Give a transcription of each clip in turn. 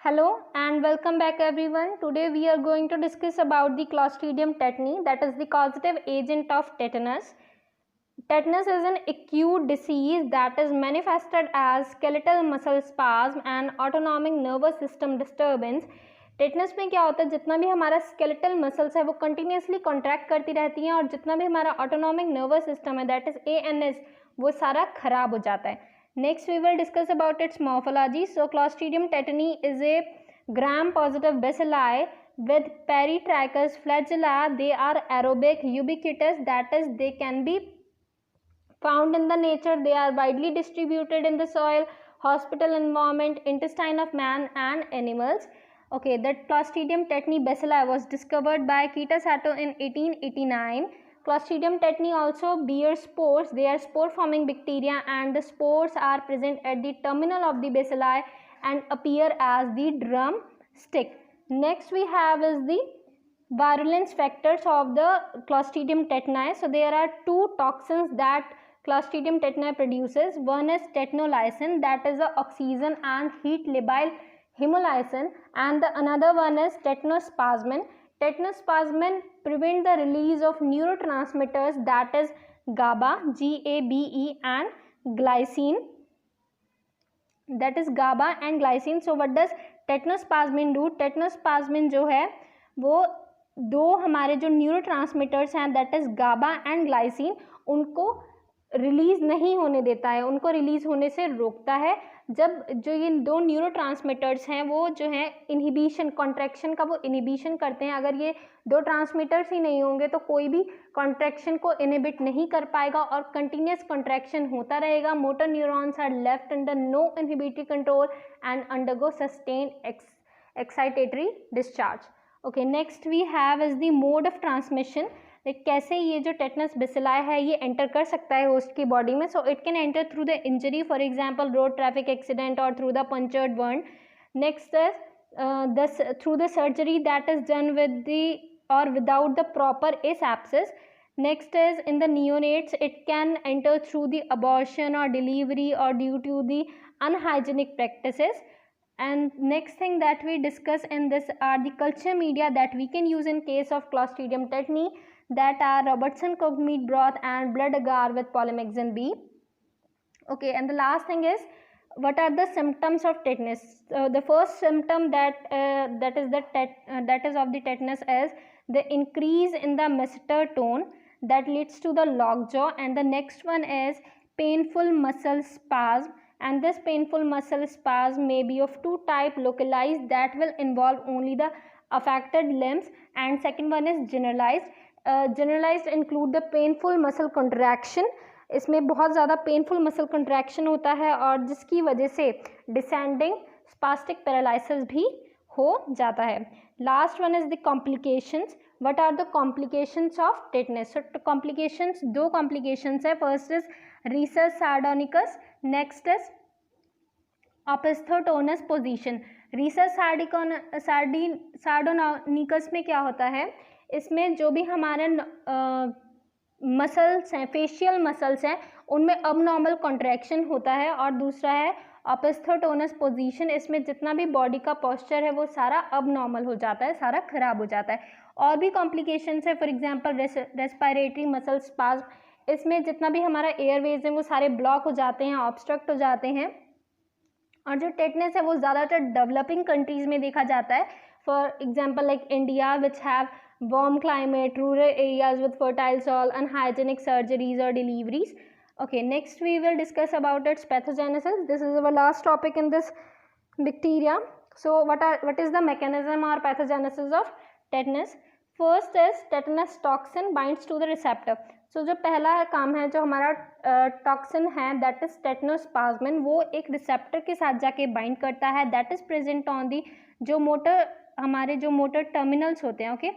Hello and welcome back everyone. Today we are going to discuss about the Clostridium tetani, that is the causative agent of tetanus. Tetanus is an acute disease that is manifested as skeletal muscle spasm and autonomic nervous system disturbance. Tetanus में क्या होता है, जितना भी हमारा skeletal muscles है वो continuously contract करती रहती हैं और जितना भी हमारा ऑटोनॉमिक नर्वस सिस्टम है दैट इज ANS वो सारा खराब हो जाता है. Next, we will discuss about its morphology. So, Clostridium tetani is a gram-positive bacilli with peritrichous flagella. They are aerobic, ubiquitous. That is, they can be found in the nature. They are widely distributed in the soil, hospital environment, intestine of man and animals. Okay, that Clostridium tetani bacilli was discovered by Kita Sato in 1889. Clostridium tetani also bears spores. They are spore-forming bacteria and the spores are present at the terminal of the bacilli and appear as the drum stick. Next we have is the virulence factors of the Clostridium tetani. So there are two toxins that Clostridium tetani produces. One is tetanolysin, that is the oxygen and heat labile hemolysin, and the another one is tetanospasmin. Tetanospasmin prevent the release of neurotransmitters, that is GABA, GABE, and glycine. That is GABA and glycine. So what does tetanospasmin do? Tetanospasmin जो है वो दो हमारे जो neurotransmitters हैं that is GABA and glycine उनको release नहीं होने देता है, उनको रिलीज होने से रोकता है. जब जो ये दो न्यूरोट्रांसमीटर्स हैं वो जो है इनहिबिशन कॉन्ट्रैक्शन का वो इनहिबिशन करते हैं. अगर ये दो ट्रांसमीटर्स ही नहीं होंगे तो कोई भी कॉन्ट्रैक्शन को इनहिबिट नहीं कर पाएगा और कंटिन्यूस कॉन्ट्रैक्शन होता रहेगा. Motor neurons are left under no inhibitory control and undergo sustained excitatory discharge. Okay, next we have is the mode of transmission. कैसे ये जो टेटनस बेसिलाई है ये एंटर कर सकता है होस्ट की बॉडी में. So it can enter through the injury, for example road traffic accident और through the punctured wound. Next through the surgery that is done with the और without the proper asepsis. Next is in the neonates it can enter through the abortion और delivery और due to the unhygienic practices. And next thing that we discuss in this are the culture media that we can use in case of Clostridium tetani, that are Robertson cooked meat broth and blood agar with polymyxin B. Okay, and the last thing is what are the symptoms of tetanus. The first symptom that is of the tetanus is the increase in the masseter tone that leads to the lockjaw, and the next one is painful muscle spasm. And this painful muscle spasm may be of two type, localized that will involve only the affected limbs, and second one is generalized. Generalized include the painful muscle contraction. इसमें बहुत ज़्यादा painful muscle contraction होता है और जिसकी वजह से descending spastic paralysis भी हो जाता है. Last one is the complications. What are the complications of tetanus? So complications, दो complications है. First is rhesus sardonicus, next is opisthotonous position. rhesus sardonicus में क्या होता है, इसमें जो भी हमारे मसल्स हैं, फेशियल मसल्स हैं, उनमें अबनॉर्मल कॉन्ट्रैक्शन होता है. और दूसरा है ऑपिस्थोटोनस पोजीशन, इसमें जितना भी बॉडी का पोस्चर है वो सारा अबनॉर्मल हो जाता है, सारा खराब हो जाता है. और भी कॉम्प्लिकेशंस है, for example respiratory muscle spasm, इसमें जितना भी हमारा एयरवेज है वो सारे ब्लॉक हो जाते हैं, ऑब्स्ट्रक्ट हो जाते हैं. और जो टेटनस है वो ज़्यादातर डेवलपिंग कंट्रीज़ में देखा जाता है, for example like India which have warm climate, rural areas with fertile soil, unhygienic surgeries और deliveries. Okay, next we will discuss about its pathogenesis. This is our last topic in this bacteria. So what is the mechanism or pathogenesis of tetanus? First is tetanus toxin binds to the receptor. So जो पहला काम है, जो हमारा toxin है that is टेटनोस्पाज्मिन, वो एक receptor के साथ जाके बाइंड करता है that is present on the जो हमारे जो मोटर टर्मिनल्स होते हैं. Okay,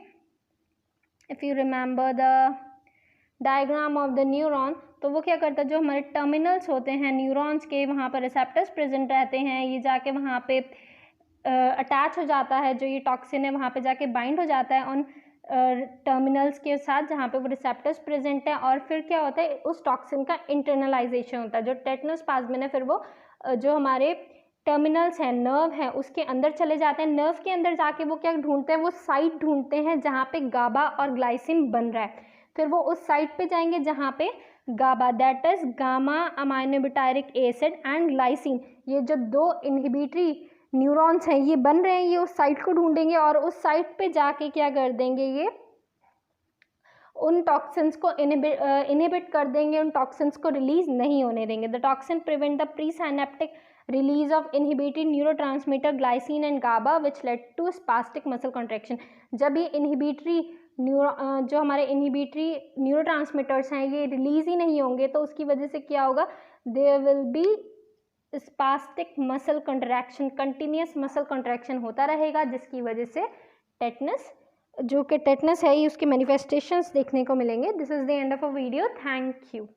if you remember the diagram of the neuron, तो वो क्या करता है, जो हमारे टर्मिनल्स होते हैं न्यूरॉन्स के वहाँ पर रिसेप्टर्स प्रेजेंट रहते हैं, ये जाके वहाँ पे अटैच हो जाता है, जो ये टॉक्सिन है वहाँ पे जाके बाइंड हो जाता है उन टर्मिनल्स के साथ जहाँ पे वो रिसेप्टर्स प्रेजेंट है. और फिर क्या होता है, उस टॉक्सिन का इंटरनलाइजेशन होता है. जो टेटनोस्पाज्मिन है फिर वो जो हमारे टर्मिनल्स हैं, नर्व है, उसके अंदर चले जाते हैं। नर्व के अंदर जाके वो क्या ढूंढते हैं, वो साइट ढूंढते हैं जहाँ पे गाबा और ग्लाइसिन बन रहा है। फिर वो उस साइट पे जाएंगे जहाँ पे GABA, that is gamma aminobutyric acid and glycine, ये जो दो इनहिबिटरी न्यूरॉन्स हैं ये बन रहे हैं, ये उस साइट को ढूंढेंगे और उस साइट पे जाके क्या कर देंगे, ये उन टॉक्सिन्स को इनहिबिट कर देंगे, उन टॉक्सिन्स को रिलीज नहीं होने देंगे। The toxin prevent the pre synaptic release of inhibited neurotransmitter glycine and GABA which led to spastic muscle contraction. जब ये इनहिबिटरी जो हमारे इनहिबिटरी न्यूरोट्रांसमीटर्स हैं ये रिलीज ही नहीं होंगे तो उसकी वजह से क्या होगा, there will be spastic muscle contraction, continuous muscle contraction होता रहेगा, जिसकी वजह से टेटनस, जो कि टेटनस है, ये उसके मैनिफेस्टेशंस देखने को मिलेंगे। This is the end of a video, thank you.